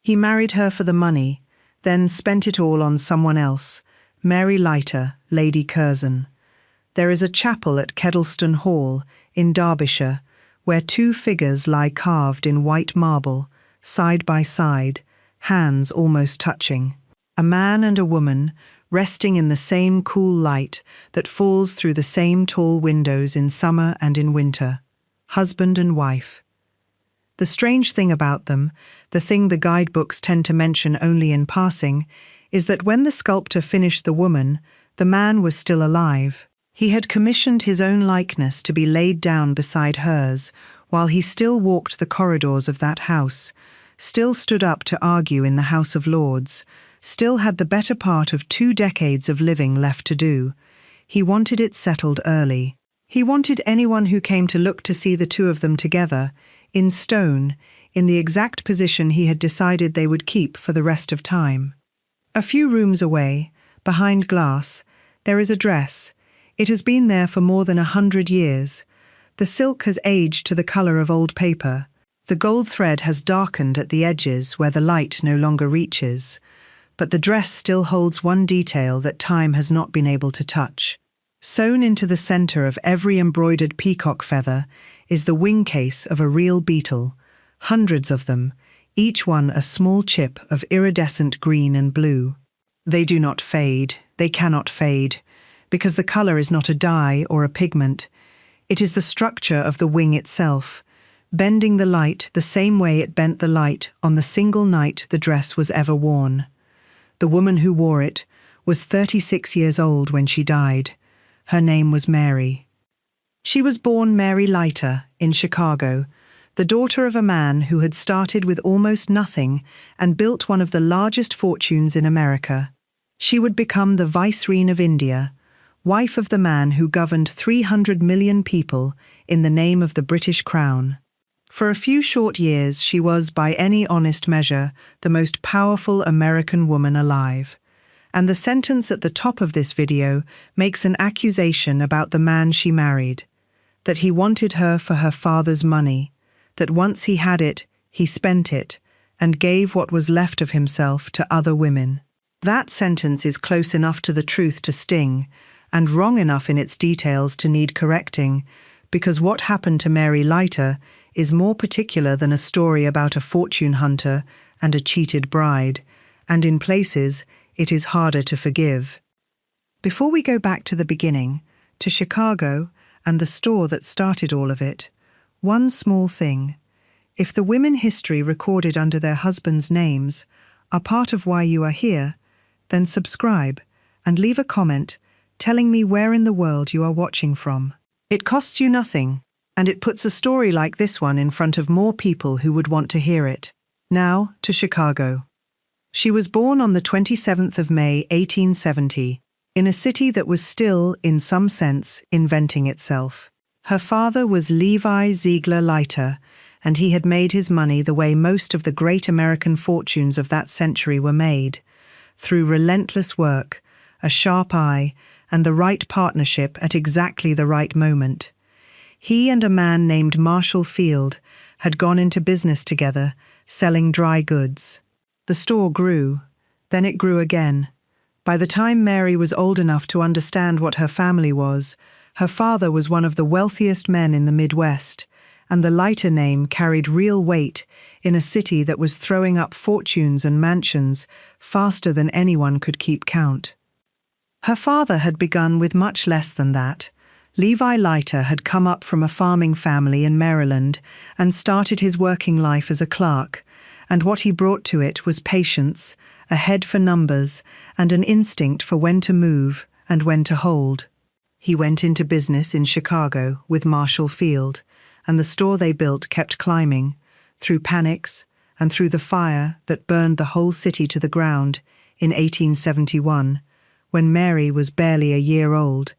He married her for the money, then spent it all on someone else, Mary Leiter, Lady Curzon. There is a chapel at Kedleston Hall, in Derbyshire, where two figures lie carved in white marble, side by side, hands almost touching. A man and a woman, resting in the same cool light that falls through the same tall windows in summer and in winter. Husband and wife. The strange thing about them, the thing the guidebooks tend to mention only in passing, is that when the sculptor finished the woman, the man was still alive. He had commissioned his own likeness to be laid down beside hers, while he still walked the corridors of that house, still stood up to argue in the House of Lords, still had the better part of 2 decades of living left to do. He wanted it settled early. He wanted anyone who came to look to see the two of them together, in stone, in the exact position he had decided they would keep for the rest of time. A few rooms away, behind glass, there is a dress. It has been there for more than 100 years. The silk has aged to the colour of old paper. The gold thread has darkened at the edges where the light no longer reaches. But the dress still holds one detail that time has not been able to touch. Sewn into the centre of every embroidered peacock feather is the wing case of a real beetle, hundreds of them, each one a small chip of iridescent green and blue. They do not fade, they cannot fade, because the colour is not a dye or a pigment. It is the structure of the wing itself, bending the light the same way it bent the light on the single night the dress was ever worn. The woman who wore it was 36 years old when she died. Her name was Mary. She was born Mary Leiter in Chicago, the daughter of a man who had started with almost nothing and built one of the largest fortunes in America. She would become the vicereine of India, wife of the man who governed 300 million people in the name of the British Crown. For a few short years she was, by any honest measure, the most powerful American woman alive. And the sentence at the top of this video makes an accusation about the man she married, that he wanted her for her father's money, that once he had it, he spent it, and gave what was left of himself to other women. That sentence is close enough to the truth to sting, and wrong enough in its details to need correcting, because what happened to Mary Leiter is more particular than a story about a fortune hunter and a cheated bride, and in places it is harder to forgive. Before we go back to the beginning, to Chicago and the store that started all of it, one small thing. If the women history recorded under their husbands' names are part of why you are here, then subscribe and leave a comment telling me where in the world you are watching from. It costs you nothing, and it puts a story like this one in front of more people who would want to hear it. Now to Chicago. She was born on the 27th of May, 1870, in a city that was still, in some sense, inventing itself. Her father was Levi Ziegler Leiter, and he had made his money the way most of the great American fortunes of that century were made, through relentless work, a sharp eye, and the right partnership at exactly the right moment. He and a man named Marshall Field had gone into business together, selling dry goods. The store grew, then it grew again. By the time Mary was old enough to understand what her family was, her father was one of the wealthiest men in the Midwest, and the Leiter name carried real weight in a city that was throwing up fortunes and mansions faster than anyone could keep count. Her father had begun with much less than that. Levi Leiter had come up from a farming family in Maryland and started his working life as a clerk, and what he brought to it was patience, a head for numbers, and an instinct for when to move and when to hold. He went into business in Chicago with Marshall Field, and the store they built kept climbing, through panics and through the fire that burned the whole city to the ground in 1871, when Mary was barely a year old,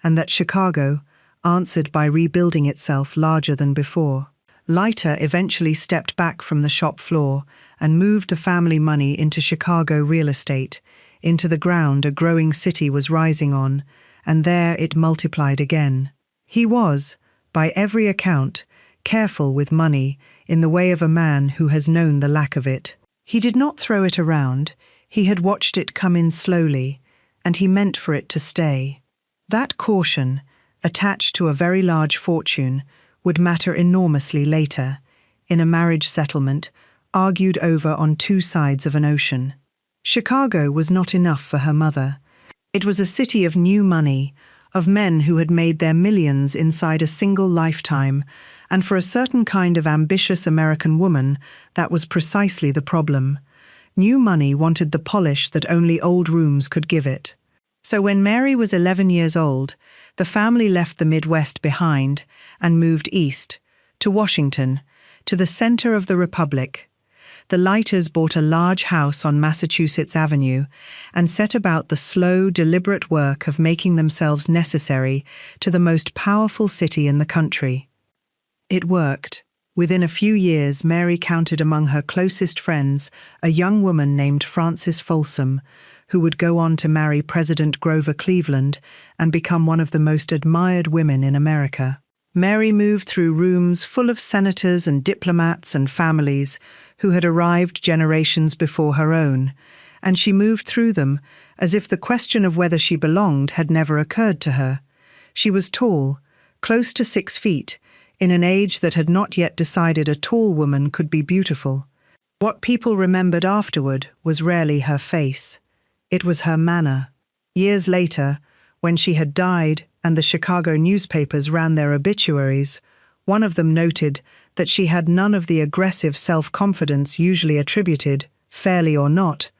and that Chicago answered by rebuilding itself larger than before. Leiter eventually stepped back from the shop floor and moved the family money into Chicago real estate, into the ground a growing city was rising on, and there it multiplied again. He was, by every account, careful with money in the way of a man who has known the lack of it. He did not throw it around. He had watched it come in slowly, and he meant for it to stay. That caution, attached to a very large fortune, would matter enormously later, in a marriage settlement, argued over on two sides of an ocean. Chicago was not enough for her mother. It was a city of new money, of men who had made their millions inside a single lifetime, and for a certain kind of ambitious American woman, that was precisely the problem. New money wanted the polish that only old rooms could give it. So when Mary was 11 years old, the family left the Midwest behind and moved east, to Washington, to the center of the Republic. The Leiters bought a large house on Massachusetts Avenue and set about the slow, deliberate work of making themselves necessary to the most powerful city in the country. It worked. Within a few years, Mary counted among her closest friends a young woman named Frances Folsom, who would go on to marry President Grover Cleveland and become one of the most admired women in America. Mary moved through rooms full of senators and diplomats and families who had arrived generations before her own, and she moved through them as if the question of whether she belonged had never occurred to her. She was tall, close to 6 feet, in an age that had not yet decided a tall woman could be beautiful. What people remembered afterward was rarely her face. It was her manner. Years later, when she had died and the Chicago newspapers ran their obituaries, one of them noted that she had none of the aggressive self-confidence usually attributed, fairly or not,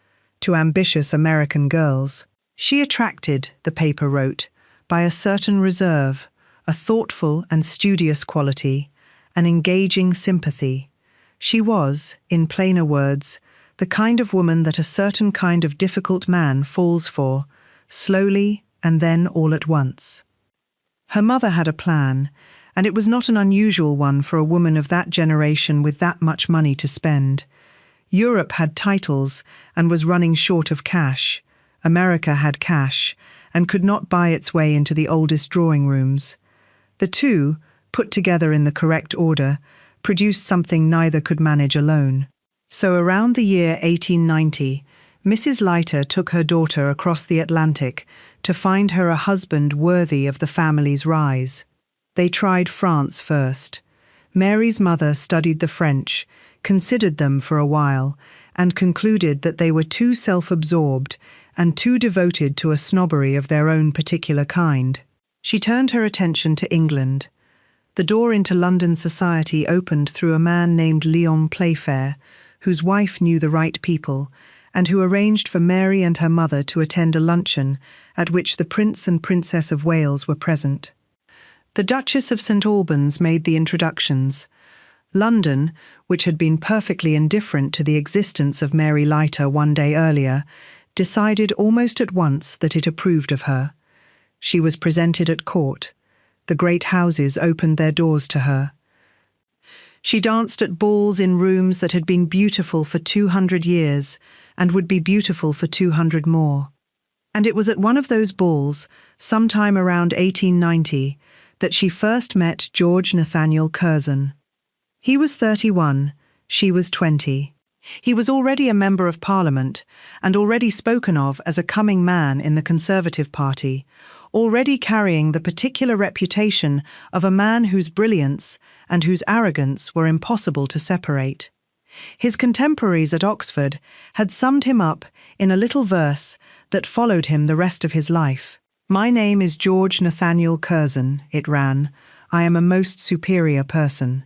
to ambitious American girls. She attracted, the paper wrote, by a certain reserve, a thoughtful and studious quality, an engaging sympathy. She was, in plainer words, the kind of woman that a certain kind of difficult man falls for, slowly and then all at once. Her mother had a plan, and it was not an unusual one for a woman of that generation with that much money to spend. Europe had titles and was running short of cash. America had cash and could not buy its way into the oldest drawing rooms. The two, put together in the correct order, produced something neither could manage alone. So around the year 1890, Mrs. Leiter took her daughter across the Atlantic to find her a husband worthy of the family's rise. They tried France first. Mary's mother studied the French, considered them for a while, and concluded that they were too self-absorbed and too devoted to a snobbery of their own particular kind. She turned her attention to England. The door into London society opened through a man named Leon Playfair, whose wife knew the right people, and who arranged for Mary and her mother to attend a luncheon at which the Prince and Princess of Wales were present. The Duchess of St. Albans made the introductions. London, which had been perfectly indifferent to the existence of Mary Leiter one day earlier, decided almost at once that it approved of her. She was presented at court. The great houses opened their doors to her. She danced at balls in rooms that had been beautiful for 200 years and would be beautiful for 200 more. And it was at one of those balls, sometime around 1890, that she first met George Nathaniel Curzon. He was 31, she was 20. He was already a member of Parliament and already spoken of as a coming man in the Conservative Party, already carrying the particular reputation of a man whose brilliance and whose arrogance were impossible to separate. His contemporaries at Oxford had summed him up in a little verse that followed him the rest of his life. "My name is George Nathaniel Curzon," it ran. "I am a most superior person."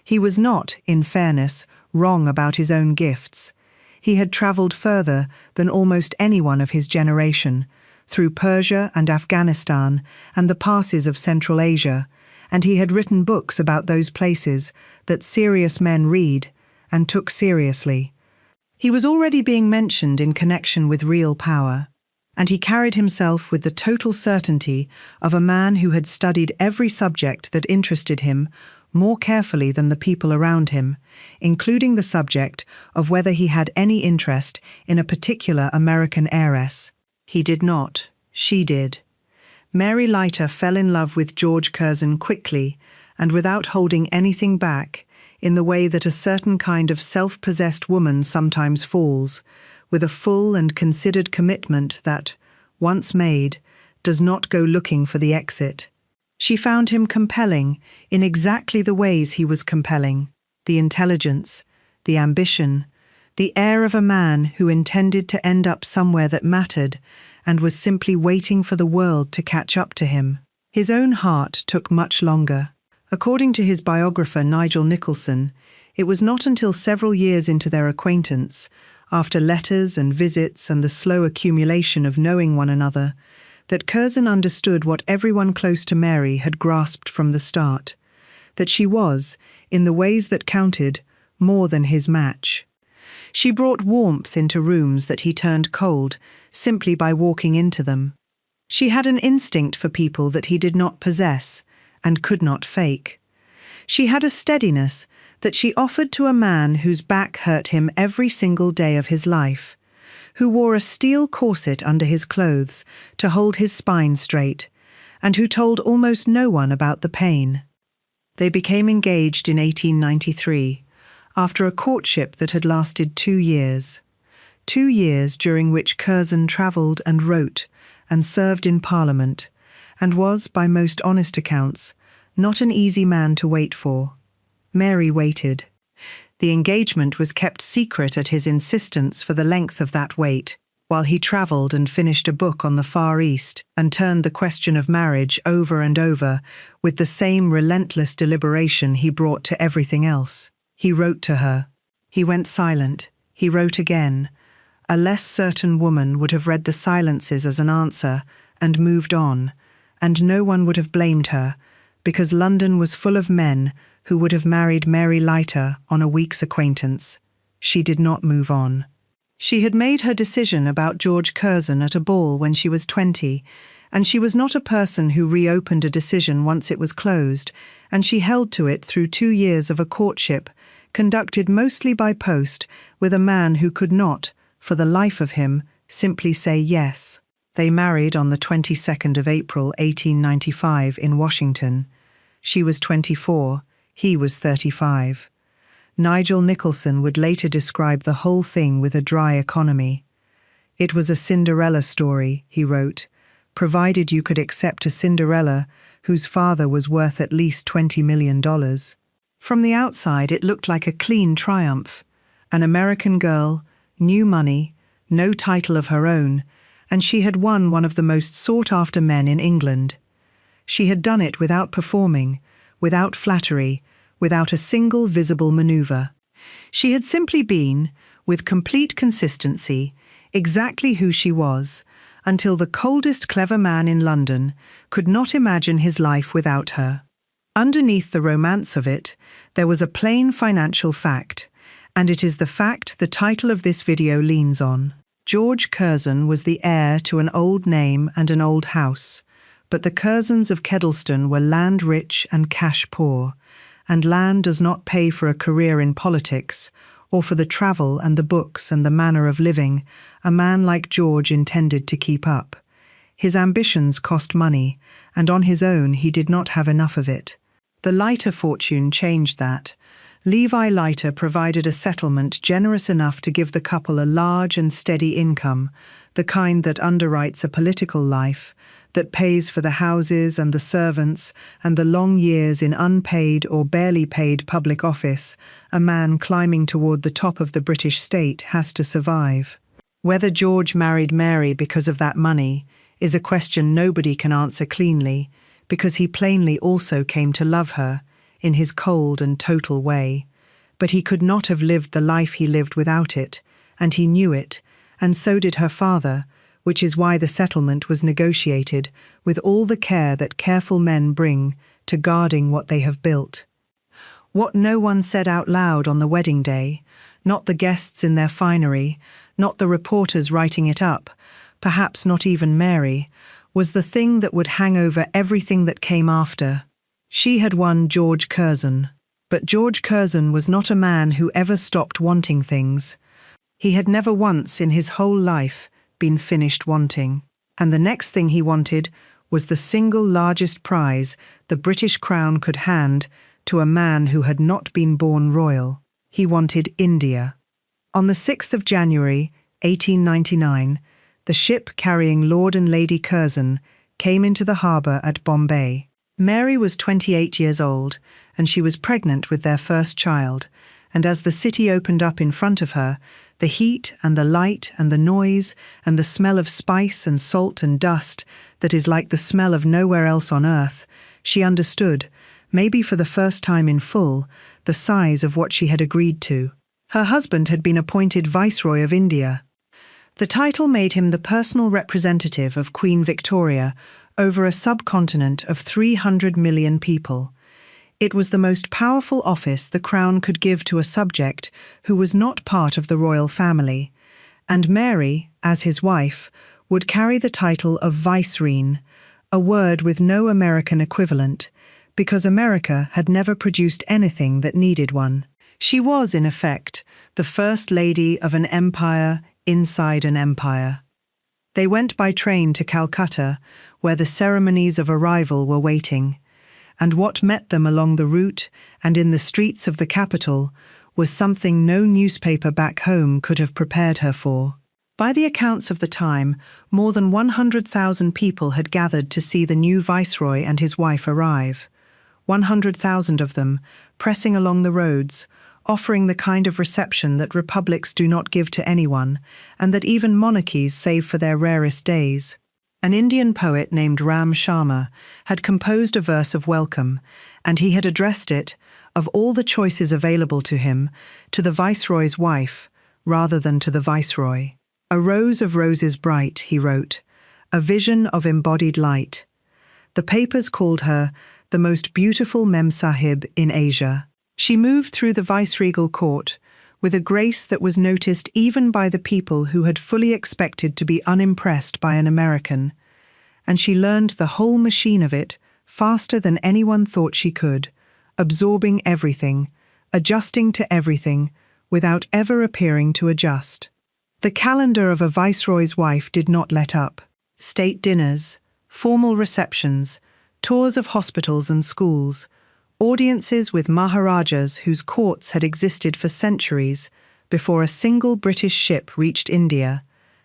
He was not, in fairness, wrong about his own gifts. He had travelled further than almost anyone of his generation, through Persia and Afghanistan and the passes of Central Asia, and he had written books about those places that serious men read and took seriously. He was already being mentioned in connection with real power, and he carried himself with the total certainty of a man who had studied every subject that interested him more carefully than the people around him, including the subject of whether he had any interest in a particular American heiress. He did not. She did. Mary Leiter fell in love with George Curzon quickly and without holding anything back, in the way that a certain kind of self-possessed woman sometimes falls, with a full and considered commitment that, once made, does not go looking for the exit. She found him compelling in exactly the ways he was compelling: the intelligence, the ambition, the air of a man who intended to end up somewhere that mattered and was simply waiting for the world to catch up to him. His own heart took much longer. According to his biographer Nigel Nicholson, it was not until several years into their acquaintance, after letters and visits and the slow accumulation of knowing one another, that Curzon understood what everyone close to Mary had grasped from the start: that she was, in the ways that counted, more than his match. She brought warmth into rooms that he turned cold simply by walking into them. She had an instinct for people that he did not possess and could not fake. She had a steadiness that she offered to a man whose back hurt him every single day of his life, who wore a steel corset under his clothes to hold his spine straight, and who told almost no one about the pain. They became engaged in 1893, after a courtship that had lasted 2 years. 2 years during which Curzon travelled and wrote and served in Parliament, and was, by most honest accounts, not an easy man to wait for. Mary waited. The engagement was kept secret at his insistence for the length of that wait, while he travelled and finished a book on the Far East and turned the question of marriage over and over with the same relentless deliberation he brought to everything else. He wrote to her. He went silent. He wrote again. A less certain woman would have read the silences as an answer and moved on, and no one would have blamed her, because London was full of men who would have married Mary Leiter on a week's acquaintance. She did not move on. She had made her decision about George Curzon at a ball when she was 20, and she was not a person who reopened a decision once it was closed, and she held to it through 2 years of a courtship, conducted mostly by post, with a man who could not, for the life of him, simply say yes. They married on the 22nd of April 1895 in Washington. She was 24, he was 35. Nigel Nicholson would later describe the whole thing with a dry economy. "It was a Cinderella story," he wrote, "provided you could accept a Cinderella whose father was worth at least $20 million. From the outside it looked like a clean triumph. An American girl, new money, no title of her own, and she had won one of the most sought-after men in England. She had done it without performing, without flattery, without a single visible maneuver. She had simply been, with complete consistency, exactly who she was, until the coldest clever man in London could not imagine his life without her. Underneath the romance of it, there was a plain financial fact, and it is the fact the title of this video leans on. George Curzon was the heir to an old name and an old house, but the Curzons of Kedleston were land-rich and cash-poor, and land does not pay for a career in politics, or for the travel and the books and the manner of living a man like George intended to keep up. His ambitions cost money, and on his own he did not have enough of it. The Leiter fortune changed that. Levi Leiter provided a settlement generous enough to give the couple a large and steady income, the kind that underwrites a political life, that pays for the houses and the servants and the long years in unpaid or barely paid public office a man climbing toward the top of the British state has to survive. Whether George married Mary because of that money is a question nobody can answer cleanly, because he plainly also came to love her, in his cold and total way. But he could not have lived the life he lived without it, and he knew it, and so did her father, which is why the settlement was negotiated with all the care that careful men bring to guarding what they have built. What no one said out loud on the wedding day, not the guests in their finery, not the reporters writing it up, perhaps not even Mary, was the thing that would hang over everything that came after. She had won George Curzon, but George Curzon was not a man who ever stopped wanting things. He had never once in his whole life been finished wanting, and the next thing he wanted was the single largest prize the British Crown could hand to a man who had not been born royal. He wanted India. On the 6th of January, 1899, the ship carrying Lord and Lady Curzon came into the harbour at Bombay. Mary was 28 years old, and she was pregnant with their first child, and as the city opened up in front of her, the heat and the light and the noise and the smell of spice and salt and dust that is like the smell of nowhere else on earth, she understood, maybe for the first time in full, the size of what she had agreed to. Her husband had been appointed Viceroy of India. The title made him the personal representative of Queen Victoria over a subcontinent of 300 million people. It was the most powerful office the crown could give to a subject who was not part of the royal family, and Mary, as his wife, would carry the title of vicereine, a word with no American equivalent, because America had never produced anything that needed one. She was, in effect, the first lady of an empire inside an empire. They went by train to Calcutta, where the ceremonies of arrival were waiting, and what met them along the route and in the streets of the capital was something no newspaper back home could have prepared her for. By the accounts of the time, more than 100,000 people had gathered to see the new viceroy and his wife arrive. 100,000 of them, pressing along the roads, offering the kind of reception that republics do not give to anyone, and that even monarchies save for their rarest days. An Indian poet named Ram Sharma had composed a verse of welcome, and he had addressed it, of all the choices available to him, to the viceroy's wife, rather than to the viceroy. A rose of roses bright, he wrote, a vision of embodied light. The papers called her the most beautiful Memsahib in Asia. She moved through the viceregal court with a grace that was noticed even by the people who had fully expected to be unimpressed by an American, and she learned the whole machine of it faster than anyone thought she could, absorbing everything, adjusting to everything, without ever appearing to adjust. The calendar of a viceroy's wife did not let up. State dinners, formal receptions, tours of hospitals and schools, audiences with Maharajas whose courts had existed for centuries before a single British ship reached India,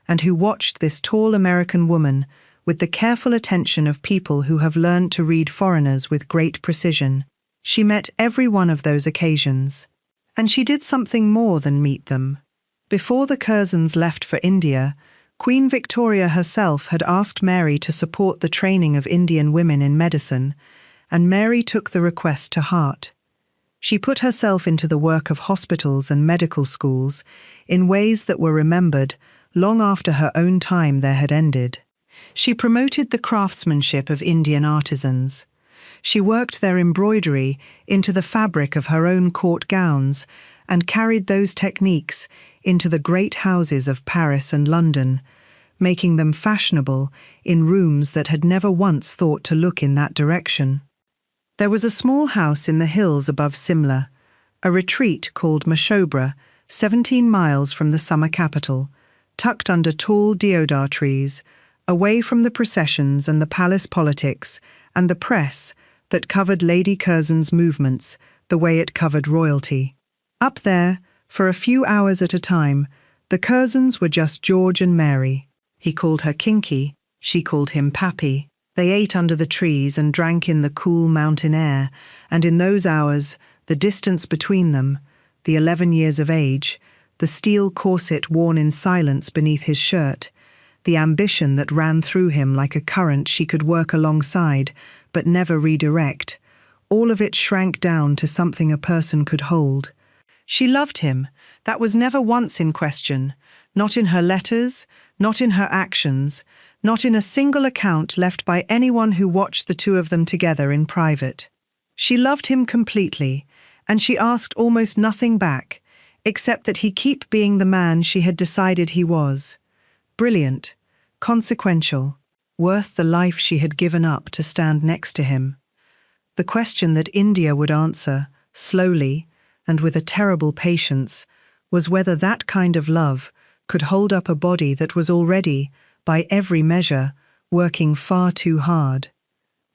and who watched this tall American woman with the careful attention of people who have learned to read foreigners with great precision. She met every one of those occasions. And she did something more than meet them. Before the Curzons left for India, Queen Victoria herself had asked Mary to support the training of Indian women in medicine, and Mary took the request to heart. She put herself into the work of hospitals and medical schools in ways that were remembered long after her own time there had ended. She promoted the craftsmanship of Indian artisans. She worked their embroidery into the fabric of her own court gowns and carried those techniques into the great houses of Paris and London, making them fashionable in rooms that had never once thought to look in that direction. There was a small house in the hills above Simla, a retreat called Mashobra, 17 miles from the summer capital, tucked under tall deodar trees, away from the processions and the palace politics and the press that covered Lady Curzon's movements the way it covered royalty. Up there, for a few hours at a time, the Curzons were just George and Mary. He called her Kinky, she called him Pappy. They ate under the trees and drank in the cool mountain air, and in those hours, the distance between them, the 11 years of age, the steel corset worn in silence beneath his shirt, the ambition that ran through him like a current she could work alongside, but never redirect, all of it shrank down to something a person could hold. She loved him, that was never once in question, not in her letters, not in her actions, not in a single account left by anyone who watched the two of them together in private. She loved him completely, and she asked almost nothing back, except that he keep being the man she had decided he was. Brilliant, consequential, worth the life she had given up to stand next to him. The question that India would answer, slowly, and with a terrible patience, was whether that kind of love could hold up a body that was already, by every measure, working far too hard.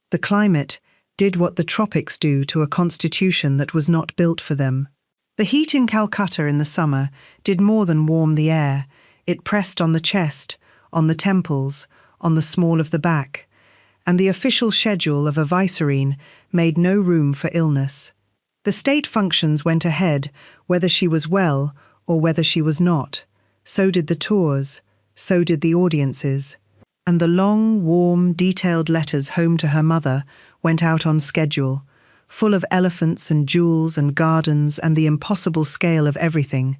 The climate, did what the tropics do to a constitution that was not built for them. The heat in Calcutta in the summer did more than warm the air. It pressed on the chest, on the temples, on the small of the back, and the official schedule of a vicereine made no room for illness. The state functions went ahead, whether she was well or whether she was not. So did the tours, so did the audiences. And the long, warm, detailed letters home to her mother went out on schedule, full of elephants and jewels and gardens and the impossible scale of everything.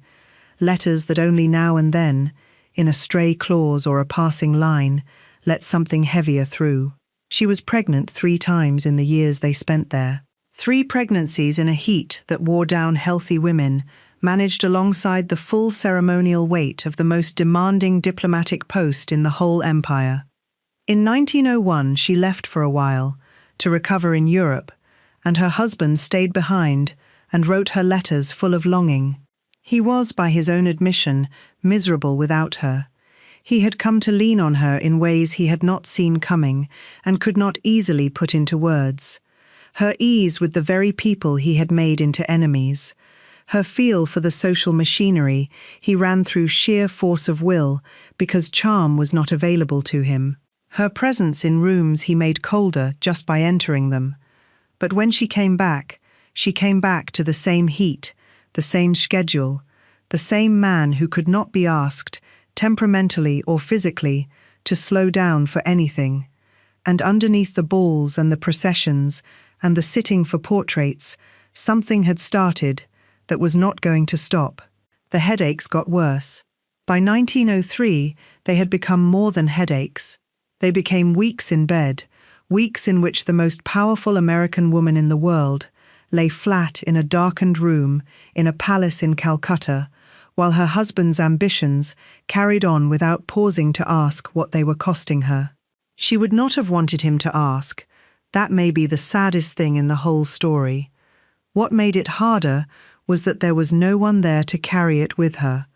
Letters that only now and then, in a stray clause or a passing line, let something heavier through. She was pregnant 3 times in the years they spent there. 3 pregnancies in a heat that wore down healthy women, managed alongside the full ceremonial weight of the most demanding diplomatic post in the whole empire. In 1901 she left for a while, to recover in Europe, and her husband stayed behind and wrote her letters full of longing. He was, by his own admission, miserable without her. He had come to lean on her in ways he had not seen coming and could not easily put into words. Her ease with the very people he had made into enemies, her feel for the social machinery he ran through sheer force of will because charm was not available to him, her presence in rooms he made colder just by entering them. But when she came back to the same heat, the same schedule, the same man who could not be asked, temperamentally or physically, to slow down for anything. And underneath the balls and the processions and the sitting for portraits, something had started that was not going to stop. The headaches got worse. By 1903, they had become more than headaches. They became weeks in bed, weeks in which the most powerful American woman in the world lay flat in a darkened room in a palace in Calcutta, while her husband's ambitions carried on without pausing to ask what they were costing her. She would not have wanted him to ask. That may be the saddest thing in the whole story. What made it harder was that there was no one there to carry it with her.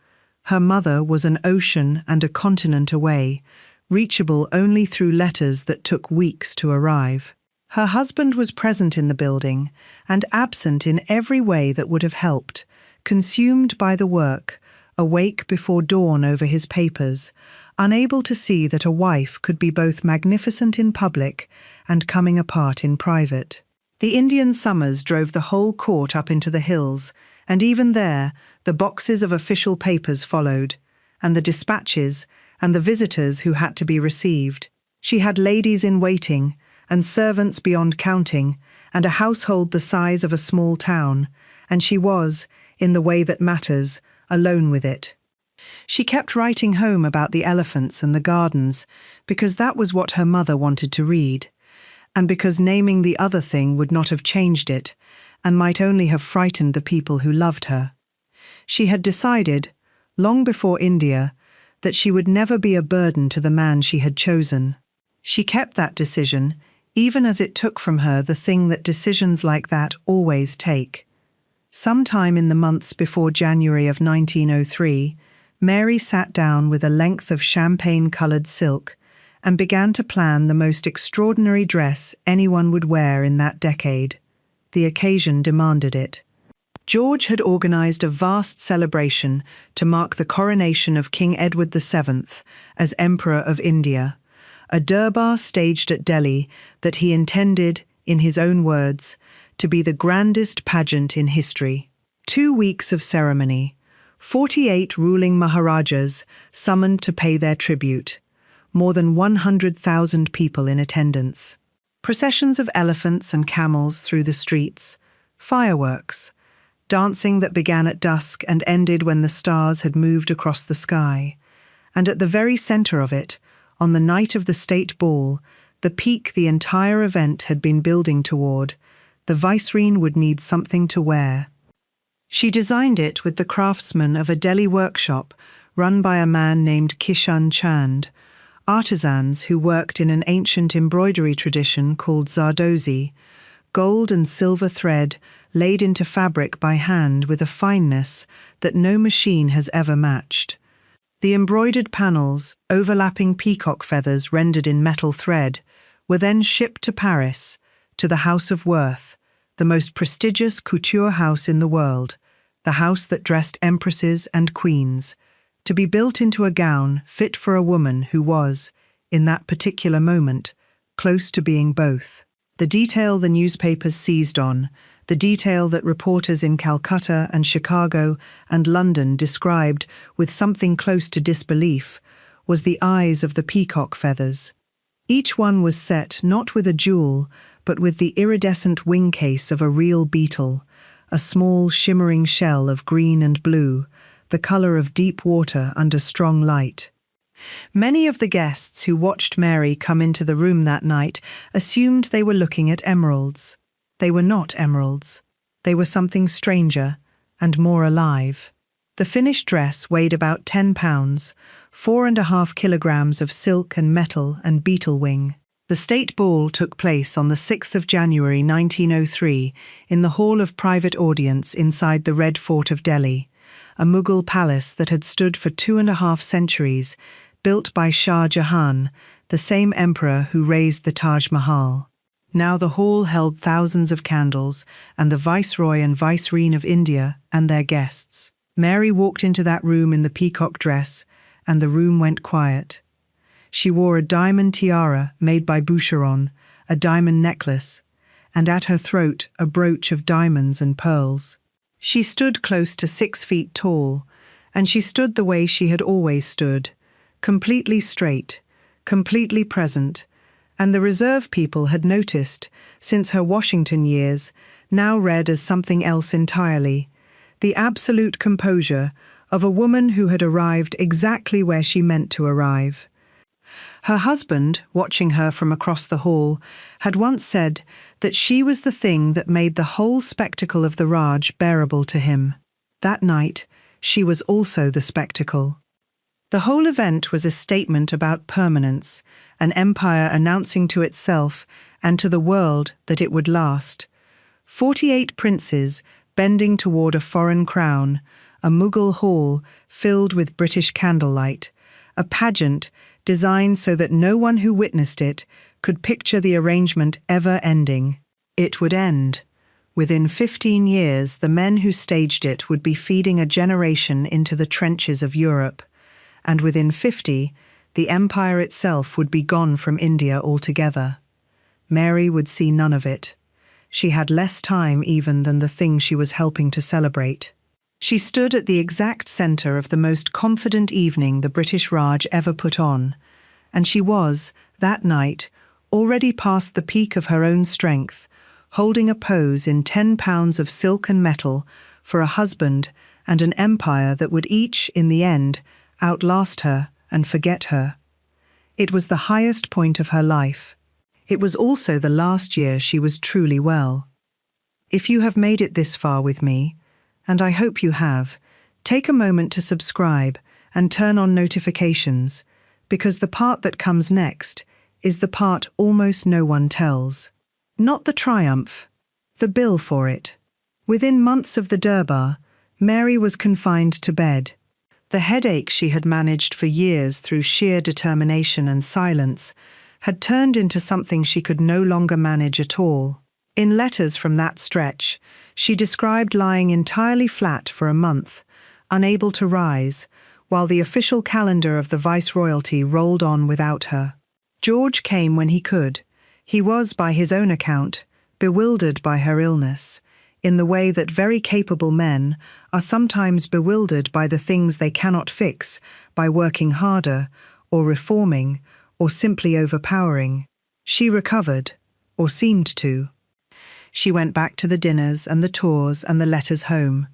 Her mother was an ocean and a continent away, reachable only through letters that took weeks to arrive. Her husband was present in the building and absent in every way that would have helped, consumed by the work, awake before dawn over his papers, unable to see that a wife could be both magnificent in public and coming apart in private. The Indian summers drove the whole court up into the hills, and even there the boxes of official papers followed, and the dispatches, and the visitors who had to be received. She had ladies in waiting, and servants beyond counting, and a household the size of a small town, and she was, in the way that matters, alone with it. She kept writing home about the elephants and the gardens, because that was what her mother wanted to read, and because naming the other thing would not have changed it, and might only have frightened the people who loved her. She had decided, long before India, that she would never be a burden to the man she had chosen. She kept that decision, even as it took from her the thing that decisions like that always take. Sometime in the months before January of 1903, Mary sat down with a length of champagne-coloured silk and began to plan the most extraordinary dress anyone would wear in that decade. The occasion demanded it. George had organised a vast celebration to mark the coronation of King Edward VII as Emperor of India, a durbar staged at Delhi that he intended, in his own words, to be the grandest pageant in history. 2 weeks of ceremony, 48 ruling Maharajas summoned to pay their tribute, more than 100,000 people in attendance. Processions of elephants and camels through the streets, fireworks, dancing that began at dusk and ended when the stars had moved across the sky, and at the very centre of it, on the night of the state ball, the peak the entire event had been building toward, the vicereine would need something to wear. She designed it with the craftsmen of a Delhi workshop run by a man named Kishan Chand, artisans who worked in an ancient embroidery tradition called Zardozi, gold and silver thread laid into fabric by hand with a fineness that no machine has ever matched. The embroidered panels, overlapping peacock feathers rendered in metal thread, were then shipped to Paris, to the House of Worth, the most prestigious couture house in the world, the house that dressed empresses and queens, to be built into a gown fit for a woman who was, in that particular moment, close to being both. The detail the newspapers seized on, the detail that reporters in Calcutta and Chicago and London described with something close to disbelief, was the eyes of the peacock feathers. Each one was set not with a jewel, but with the iridescent wing case of a real beetle, a small shimmering shell of green and blue, the color of deep water under strong light. Many of the guests who watched Mary come into the room that night assumed they were looking at emeralds. They were not emeralds. They were something stranger and more alive. The finished dress weighed about 10 pounds, 4.5 kilograms of silk and metal and beetle wing. The state ball took place on the 6th of January 1903 in the Hall of Private Audience inside the Red Fort of Delhi, a Mughal palace that had stood for 2.5 centuries, built by Shah Jahan, the same emperor who raised the Taj Mahal. Now the hall held thousands of candles and the Viceroy and Vicereine of India and their guests. Mary walked into that room in the peacock dress, and the room went quiet. She wore a diamond tiara made by Boucheron, a diamond necklace, and at her throat a brooch of diamonds and pearls. She stood close to 6 feet tall, and she stood the way she had always stood, completely straight, completely present, and the reserve people had noticed, since her Washington years, now read as something else entirely, the absolute composure of a woman who had arrived exactly where she meant to arrive. Her husband, watching her from across the hall, had once said that she was the thing that made the whole spectacle of the Raj bearable to him. That night, she was also the spectacle. The whole event was a statement about permanence, an empire announcing to itself and to the world that it would last. 48 princes bending toward a foreign crown, a Mughal hall filled with British candlelight, a pageant designed so that no one who witnessed it could picture the arrangement ever ending. It would end. Within 15 years, the men who staged it would be feeding a generation into the trenches of Europe, and within 50, the empire itself would be gone from India altogether. Mary would see none of it. She had less time even than the thing she was helping to celebrate. She stood at the exact center of the most confident evening the British Raj ever put on, and she was, that night, already past the peak of her own strength, holding a pose in 10 pounds of silk and metal for a husband and an empire that would each, in the end, outlast her and forget her. It was the highest point of her life. It was also the last year she was truly well. If you have made it this far with me, and I hope you have, take a moment to subscribe and turn on notifications, because the part that comes next is the part almost no one tells. Not the triumph, the bill for it. Within months of the Durbar, Mary was confined to bed. The headache she had managed for years through sheer determination and silence had turned into something she could no longer manage at all. In letters from that stretch, she described lying entirely flat for a month, unable to rise, while the official calendar of the Viceroyalty rolled on without her. George came when he could. He was, by his own account, bewildered by her illness, in the way that very capable men are sometimes bewildered by the things they cannot fix by working harder, or reforming, or simply overpowering. She recovered, or seemed to. She went back to the dinners and the tours and the letters home.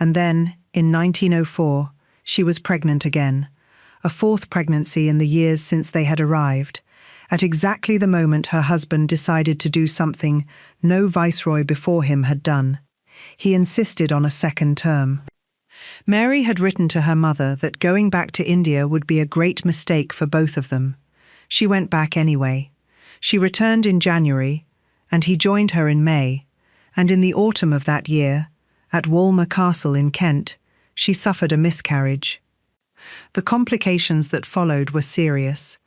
And then, in 1904, she was pregnant again, a fourth pregnancy in the years since they had arrived, at exactly the moment her husband decided to do something no viceroy before him had done. He insisted on a second term. Mary had written to her mother that going back to India would be a great mistake for both of them. She went back anyway. She returned in January, and he joined her in May, and in the autumn of that year, at Walmer Castle in Kent, she suffered a miscarriage. The complications that followed were serious,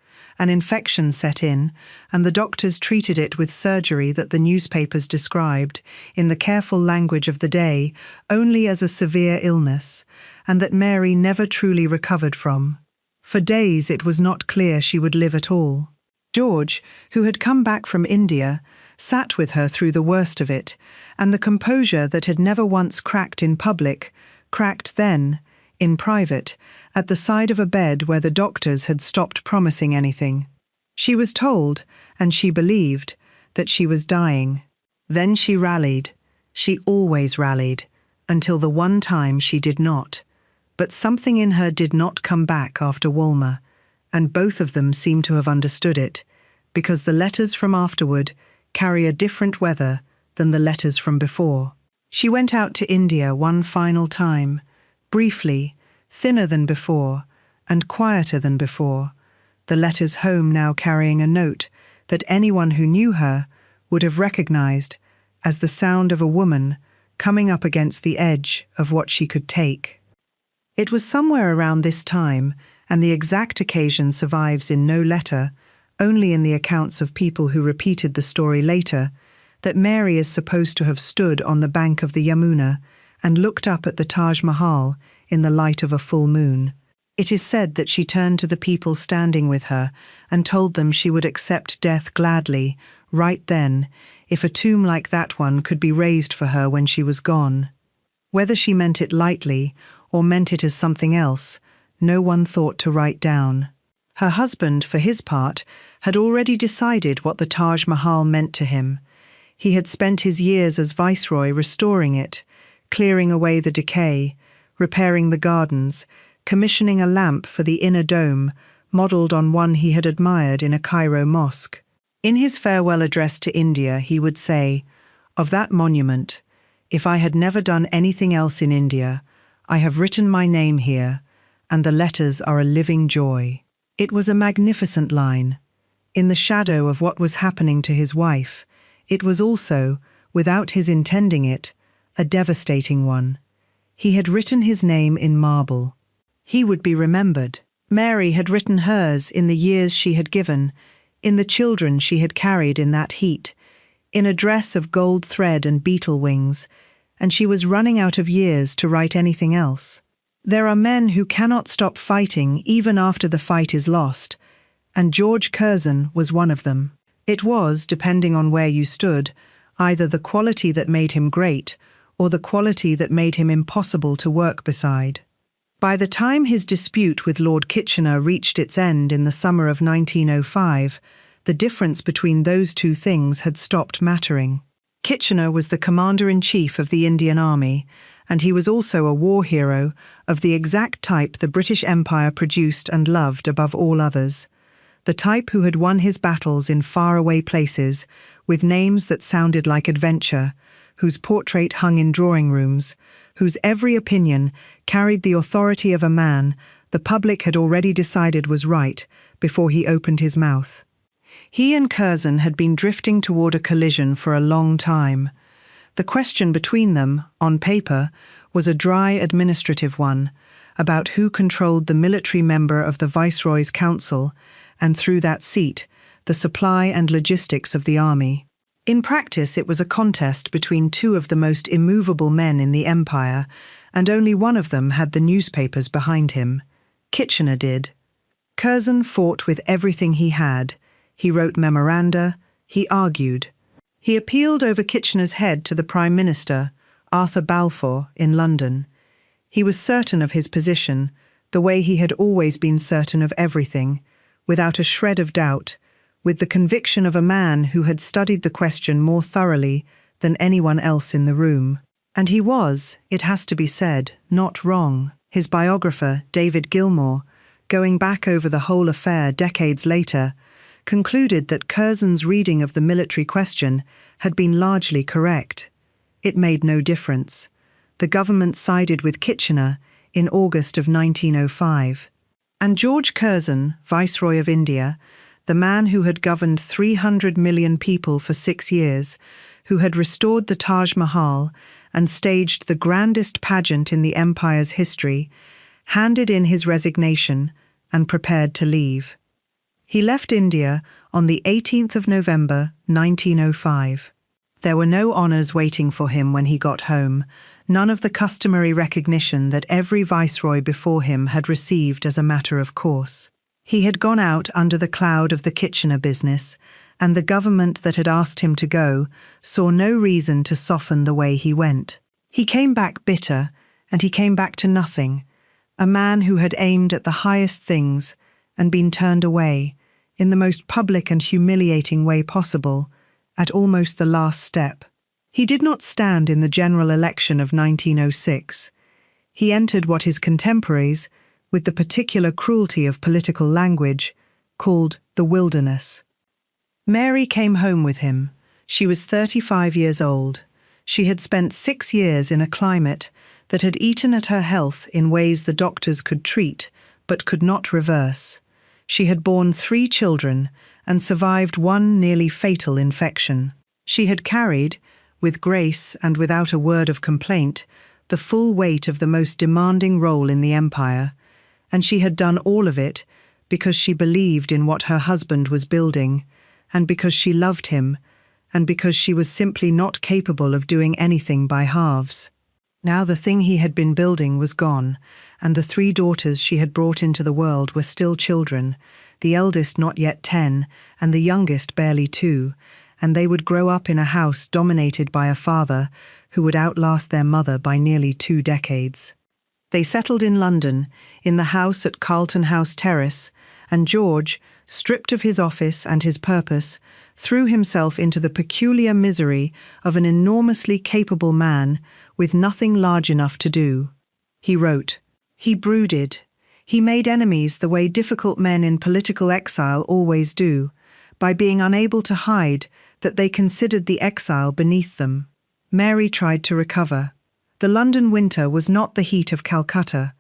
An infection set in, and the doctors treated it with surgery that the newspapers described, in the careful language of the day, only as a severe illness, and that Mary never truly recovered from. For days it was not clear she would live at all. George, who had come back from India, sat with her through the worst of it, and the composure that had never once cracked in public, cracked then, in private, at the side of a bed where the doctors had stopped promising anything. She was told, and she believed, that she was dying. Then she rallied. She always rallied, until the one time she did not. But something in her did not come back after Walmer, and both of them seemed to have understood it, because the letters from afterward carry a different weather than the letters from before. She went out to India one final time, briefly, thinner than before, and quieter than before, the letters home now carrying a note that anyone who knew her would have recognized as the sound of a woman coming up against the edge of what she could take. It was somewhere around this time, and the exact occasion survives in no letter, only in the accounts of people who repeated the story later, that Mary is supposed to have stood on the bank of the Yamuna and looked up at the Taj Mahal in the light of a full moon. It is said that she turned to the people standing with her and told them she would accept death gladly, right then, if a tomb like that one could be raised for her when she was gone. Whether she meant it lightly or meant it as something else, no one thought to write down. Her husband, for his part, had already decided what the Taj Mahal meant to him. He had spent his years as viceroy restoring it, clearing away the decay, repairing the gardens, commissioning a lamp for the inner dome, modelled on one he had admired in a Cairo mosque. In his farewell address to India, he would say, "Of that monument, if I had never done anything else in India, I have written my name here, and the letters are a living joy." It was a magnificent line. In the shadow of what was happening to his wife, it was also, without his intending it, a devastating one. He had written his name in marble. He would be remembered. Mary had written hers in the years she had given, in the children she had carried in that heat, in a dress of gold thread and beetle wings, and she was running out of years to write anything else. There are men who cannot stop fighting even after the fight is lost, and George Curzon was one of them. It was, depending on where you stood, either the quality that made him great or the quality that made him impossible to work beside. By the time his dispute with Lord Kitchener reached its end in the summer of 1905, the difference between those two things had stopped mattering. Kitchener was the commander-in-chief of the Indian Army, and he was also a war hero of the exact type the British Empire produced and loved above all others. The type who had won his battles in faraway places, with names that sounded like adventure, whose portrait hung in drawing rooms, whose every opinion carried the authority of a man the public had already decided was right before he opened his mouth. He and Curzon had been drifting toward a collision for a long time. The question between them, on paper, was a dry administrative one, about who controlled the military member of the Viceroy's Council, and through that seat, the supply and logistics of the army. In practice, it was a contest between two of the most immovable men in the empire, and only one of them had the newspapers behind him. Kitchener did. Curzon fought with everything he had. He wrote memoranda, he argued. He appealed over Kitchener's head to the Prime Minister, Arthur Balfour, in London. He was certain of his position, the way he had always been certain of everything, without a shred of doubt, with the conviction of a man who had studied the question more thoroughly than anyone else in the room. And he was, it has to be said, not wrong. His biographer, David Gilmour, going back over the whole affair decades later, concluded that Curzon's reading of the military question had been largely correct. It made no difference. The government sided with Kitchener in August of 1905. And George Curzon, Viceroy of India, the man who had governed 300 million people for 6 years, who had restored the Taj Mahal and staged the grandest pageant in the empire's history, handed in his resignation and prepared to leave. He left India on the 18th of November, 1905. There were no honours waiting for him when he got home, none of the customary recognition that every viceroy before him had received as a matter of course. He had gone out under the cloud of the Kitchener business, and the government that had asked him to go saw no reason to soften the way he went. He came back bitter, and he came back to nothing, a man who had aimed at the highest things and been turned away, in the most public and humiliating way possible, at almost the last step. He did not stand in the general election of 1906. He entered what his contemporaries, with the particular cruelty of political language, called the wilderness. Mary came home with him. She was 35 years old. She had spent 6 years in a climate that had eaten at her health in ways the doctors could treat, but could not reverse. She had borne 3 children and survived 1 nearly fatal infection. She had carried, with grace and without a word of complaint, the full weight of the most demanding role in the empire, and she had done all of it because she believed in what her husband was building, and because she loved him, and because she was simply not capable of doing anything by halves. Now the thing he had been building was gone, and the 3 daughters she had brought into the world were still children, the eldest not yet 10, and the youngest barely 2, and they would grow up in a house dominated by a father who would outlast their mother by nearly 2 decades. They settled in London, in the house at Carlton House Terrace, and George, stripped of his office and his purpose, threw himself into the peculiar misery of an enormously capable man with nothing large enough to do. He wrote, he brooded, he made enemies the way difficult men in political exile always do, by being unable to hide that they considered the exile beneath them. Mary tried to recover. The London winter was not the heat of Calcutta.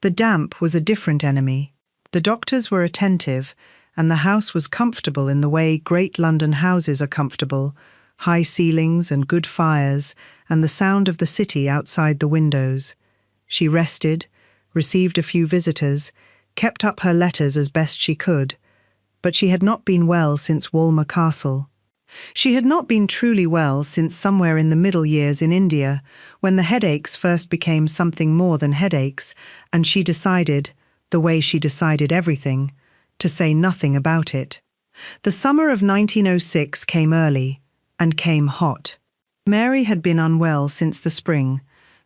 The damp was a different enemy. The doctors were attentive, and the house was comfortable in the way great London houses are comfortable, high ceilings and good fires, and the sound of the city outside the windows. She rested, received a few visitors, kept up her letters as best she could, but she had not been well since Walmer Castle. She had not been truly well since somewhere in the middle years in India, when the headaches first became something more than headaches, and she decided, the way she decided everything, to say nothing about it. The summer of 1906 came early, and came hot. Mary had been unwell since the spring,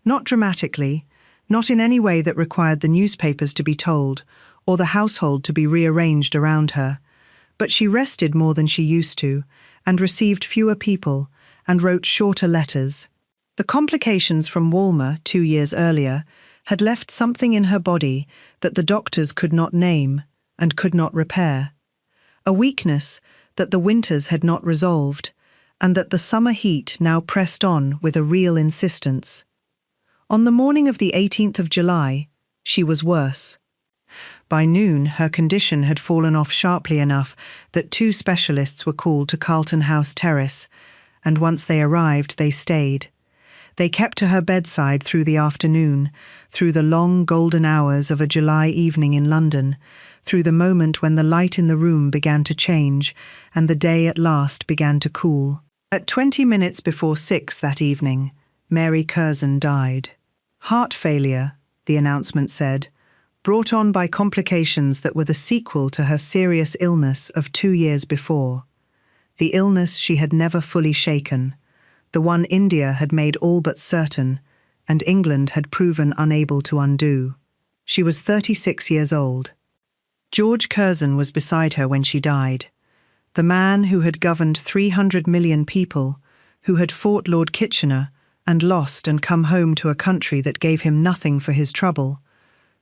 not dramatically, not in any way that required the newspapers to be told, or the household to be rearranged around her, but she rested more than she used to, and received fewer people, and wrote shorter letters. The complications from Walmer 2 years earlier had left something in her body that the doctors could not name and could not repair. A weakness that the winters had not resolved, and that the summer heat now pressed on with a real insistence. On the morning of the 18th of July, she was worse. By noon, her condition had fallen off sharply enough that 2 specialists were called to Carlton House Terrace, and once they arrived, they stayed. They kept to her bedside through the afternoon, through the long golden hours of a July evening in London, through the moment when the light in the room began to change and the day at last began to cool. At 20 minutes before 6 that evening, Mary Curzon died. Heart failure, the announcement said, brought on by complications that were the sequel to her serious illness of 2 years before. The illness she had never fully shaken, the one India had made all but certain, and England had proven unable to undo. She was 36 years old. George Curzon was beside her when she died. The man who had governed 300 million people, who had fought Lord Kitchener and lost and come home to a country that gave him nothing for his trouble,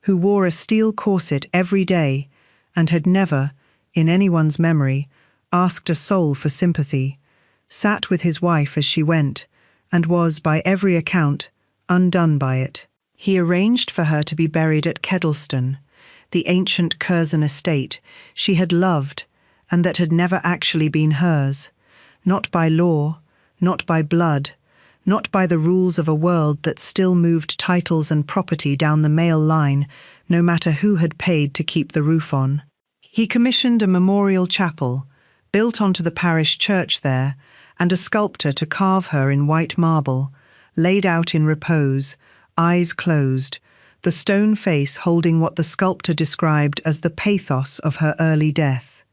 who wore a steel corset every day and had never, in anyone's memory, asked a soul for sympathy, sat with his wife as she went, and was, by every account, undone by it. He arranged for her to be buried at Kedleston, the ancient Curzon estate she had loved and that had never actually been hers, not by law, not by blood, not by the rules of a world that still moved titles and property down the male line, no matter who had paid to keep the roof on. He commissioned a memorial chapel, built onto the parish church there, and a sculptor to carve her in white marble, laid out in repose, eyes closed, the stone face holding what the sculptor described as the pathos of her early death.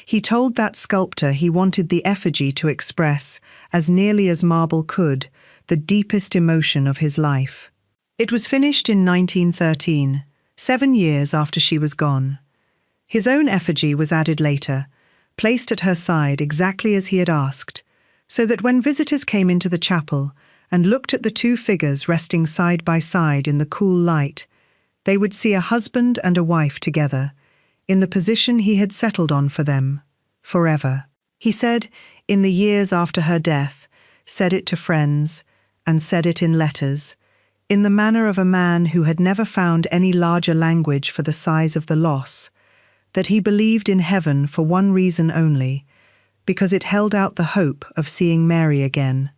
He told that sculptor he wanted the effigy to express, as nearly as marble could, the deepest emotion of his life. It was finished in 1913, 7 years after she was gone. His own effigy was added later, placed at her side exactly as he had asked, so that when visitors came into the chapel and looked at the two figures resting side by side in the cool light, they would see a husband and a wife together, in the position he had settled on for them, forever. He said, in the years after her death, said it to friends, and said it in letters, in the manner of a man who had never found any larger language for the size of the loss, that he believed in heaven for one reason only, because it held out the hope of seeing Mary again.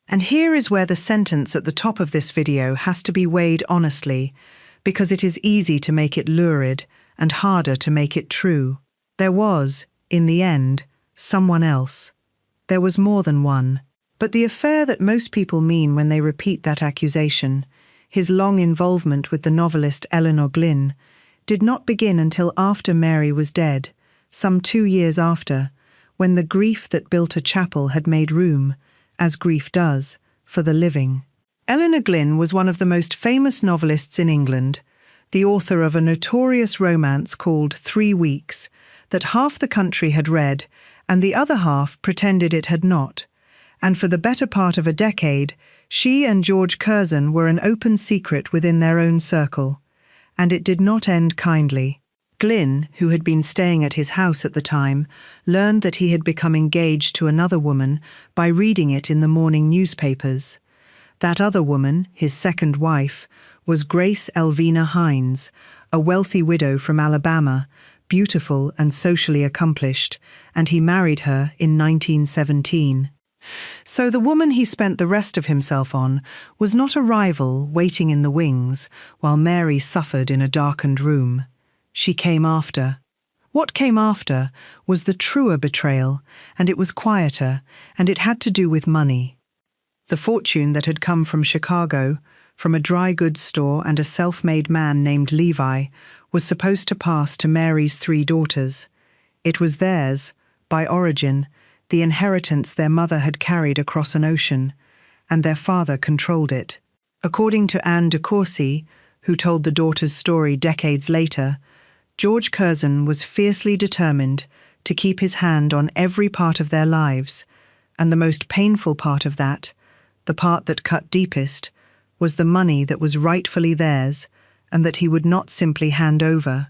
And here is where the sentence at the top of this video has to be weighed honestly, because it is easy to make it lurid and harder to make it true. There was, in the end, someone else. There was more than one. But the affair that most people mean when they repeat that accusation, his long involvement with the novelist Elinor Glyn, did not begin until after Mary was dead, some 2 years after, when the grief that built a chapel had made room, as grief does, for the living. Elinor Glyn was one of the most famous novelists in England, the author of a notorious romance called 3 Weeks, that half the country had read and the other half pretended it had not, and for the better part of a decade, she and George Curzon were an open secret within their own circle, and it did not end kindly. Glyn, who had been staying at his house at the time, learned that he had become engaged to another woman by reading it in the morning newspapers. That other woman, his second wife, was Grace Elvina Hines, a wealthy widow from Alabama, beautiful and socially accomplished, and he married her in 1917. So the woman he spent the rest of himself on was not a rival waiting in the wings while Mary suffered in a darkened room. She came after. What came after was the truer betrayal, and it was quieter, and it had to do with money. The fortune that had come from Chicago, from a dry goods store and a self-made man named Levi, was supposed to pass to Mary's 3 daughters. It was theirs, by origin, the inheritance their mother had carried across an ocean, and their father controlled it. According to Anne de Courcy, who told the daughters' story decades later, George Curzon was fiercely determined to keep his hand on every part of their lives, and the most painful part of that, the part that cut deepest, was the money that was rightfully theirs and that he would not simply hand over.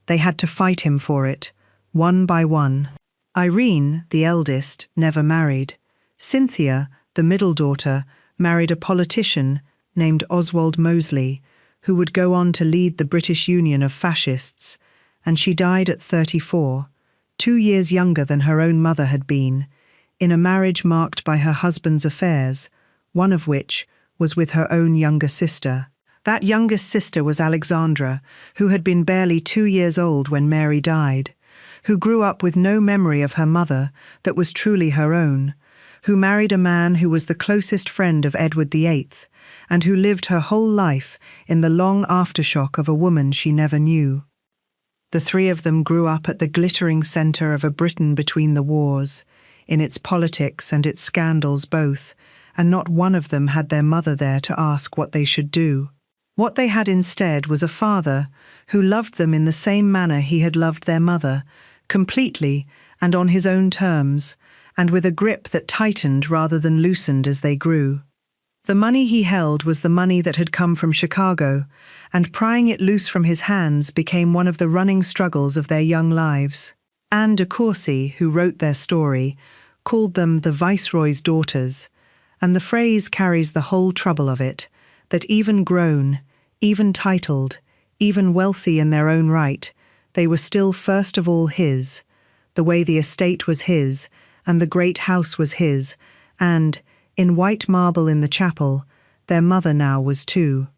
They had to fight him for it, one by one. Irene, the eldest, never married. Cynthia, the middle daughter, married a politician named Oswald Mosley, who would go on to lead the British Union of Fascists, and she died at 34, 2 years younger than her own mother had been, in a marriage marked by her husband's affairs, one of which was with her own younger sister. That youngest sister was Alexandra, who had been barely 2 years old when Mary died, who grew up with no memory of her mother that was truly her own, who married a man who was the closest friend of Edward VIII, and who lived her whole life in the long aftershock of a woman she never knew. The 3 of them grew up at the glittering centre of a Britain between the wars, in its politics and its scandals both, and not one of them had their mother there to ask what they should do. What they had instead was a father who loved them in the same manner he had loved their mother, completely and on his own terms, and with a grip that tightened rather than loosened as they grew. The money he held was the money that had come from Chicago, and prying it loose from his hands became one of the running struggles of their young lives. Anne de Courcy, who wrote their story, called them the Viceroy's daughters, and the phrase carries the whole trouble of it, that even grown, even titled, even wealthy in their own right, they were still first of all his, the way the estate was his, and the great house was his, and, in white marble in the chapel, their mother now was too.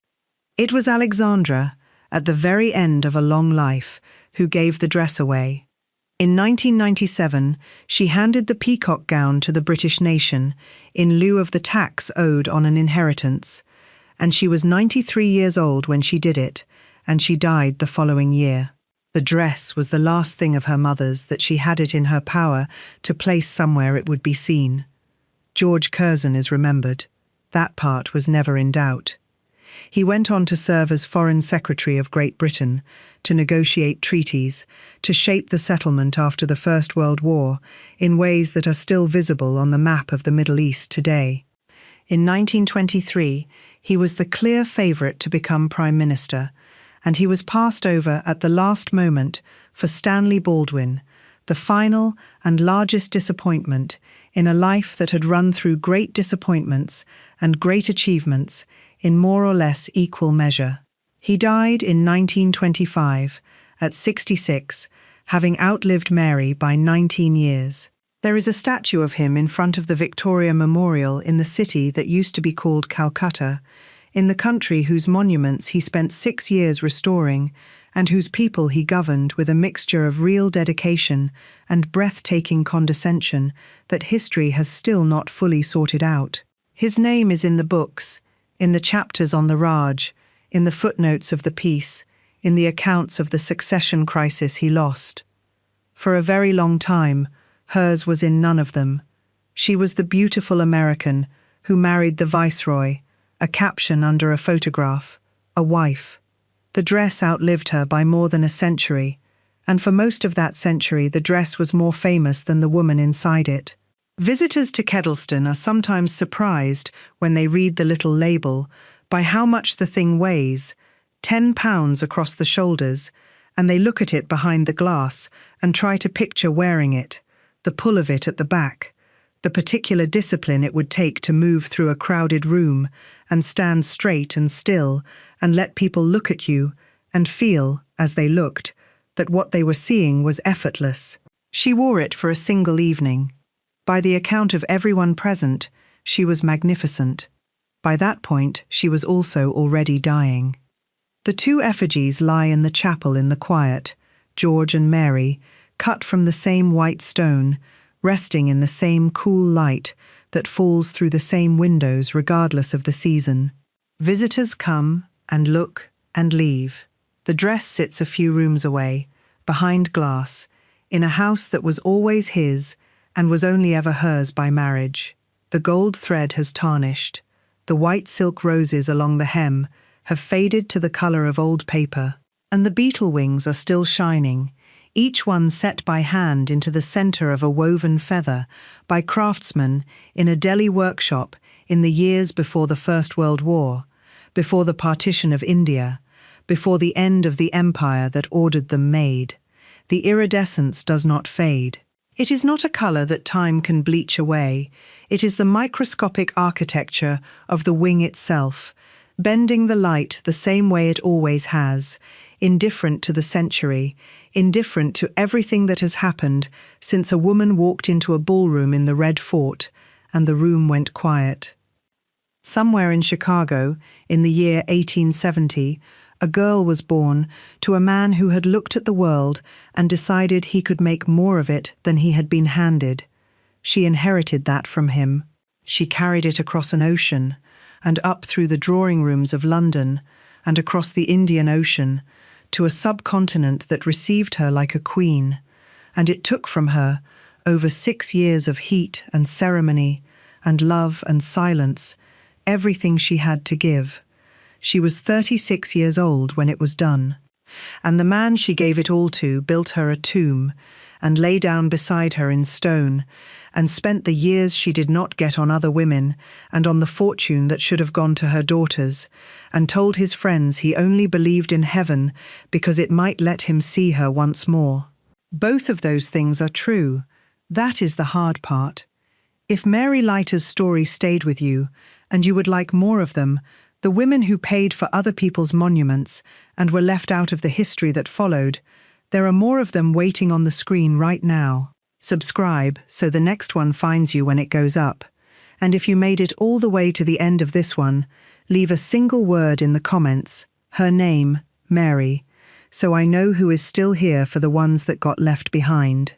It was Alexandra, at the very end of a long life, who gave the dress away. In 1997, she handed the peacock gown to the British nation in lieu of the tax owed on an inheritance, and she was 93 years old when she did it, and she died the following year. The dress was the last thing of her mother's that she had it in her power to place somewhere it would be seen. George Curzon is remembered. That part was never in doubt. He went on to serve as Foreign Secretary of Great Britain, to negotiate treaties, to shape the settlement after the First World War in ways that are still visible on the map of the Middle East today. In 1923, he was the clear favourite to become Prime Minister, and he was passed over at the last moment for Stanley Baldwin, the final and largest disappointment in a life that had run through great disappointments and great achievements in more or less equal measure. He died in 1925, at 66, having outlived Mary by 19 years. There is a statue of him in front of the Victoria Memorial in the city that used to be called Calcutta, in the country whose monuments he spent 6 years restoring, and whose people he governed with a mixture of real dedication and breathtaking condescension that history has still not fully sorted out. His name is in the books, in the chapters on the Raj, in the footnotes of the peace, in the accounts of the succession crisis he lost. For a very long time, hers was in none of them. She was the beautiful American who married the viceroy, a caption under a photograph, a wife. The dress outlived her by more than a century, and for most of that century the dress was more famous than the woman inside it. Visitors to Kedleston are sometimes surprised when they read the little label by how much the thing weighs, 10 pounds across the shoulders, and they look at it behind the glass and try to picture wearing it, the pull of it at the back, the particular discipline it would take to move through a crowded room and stand straight and still and let people look at you and feel, as they looked, that what they were seeing was effortless. She wore it for a single evening. By the account of everyone present, she was magnificent. By that point, she was also already dying. The two effigies lie in the chapel in the quiet, George and Mary, cut from the same white stone, resting in the same cool light that falls through the same windows regardless of the season. Visitors come and look and leave. The dress sits a few rooms away, behind glass, in a house that was always his and was only ever hers by marriage. The gold thread has tarnished. The white silk roses along the hem have faded to the colour of old paper, and the beetle wings are still shining, each one set by hand into the centre of a woven feather by craftsmen in a Delhi workshop in the years before the First World War, before the partition of India, before the end of the empire that ordered them made. The iridescence does not fade. It is not a colour that time can bleach away. It is the microscopic architecture of the wing itself, bending the light the same way it always has, indifferent to the century, indifferent to everything that has happened since a woman walked into a ballroom in the Red Fort and the room went quiet. Somewhere in Chicago, in the year 1870, a girl was born to a man who had looked at the world and decided he could make more of it than he had been handed. She inherited that from him. She carried it across an ocean, and up through the drawing rooms of London, and across the Indian Ocean, to a subcontinent that received her like a queen, and it took from her, over 6 years of heat and ceremony, and love and silence, everything she had to give. She was 36 years old when it was done, and the man she gave it all to built her a tomb, and lay down beside her in stone, and spent the years she did not get on other women, and on the fortune that should have gone to her daughters, and told his friends he only believed in heaven because it might let him see her once more. Both of those things are true. That is the hard part. If Mary Leiter's story stayed with you, and you would like more of them, the women who paid for other people's monuments and were left out of the history that followed, there are more of them waiting on the screen right now. Subscribe so the next one finds you when it goes up. And if you made it all the way to the end of this one, leave a single word in the comments, her name, Mary, so I know who is still here for the ones that got left behind.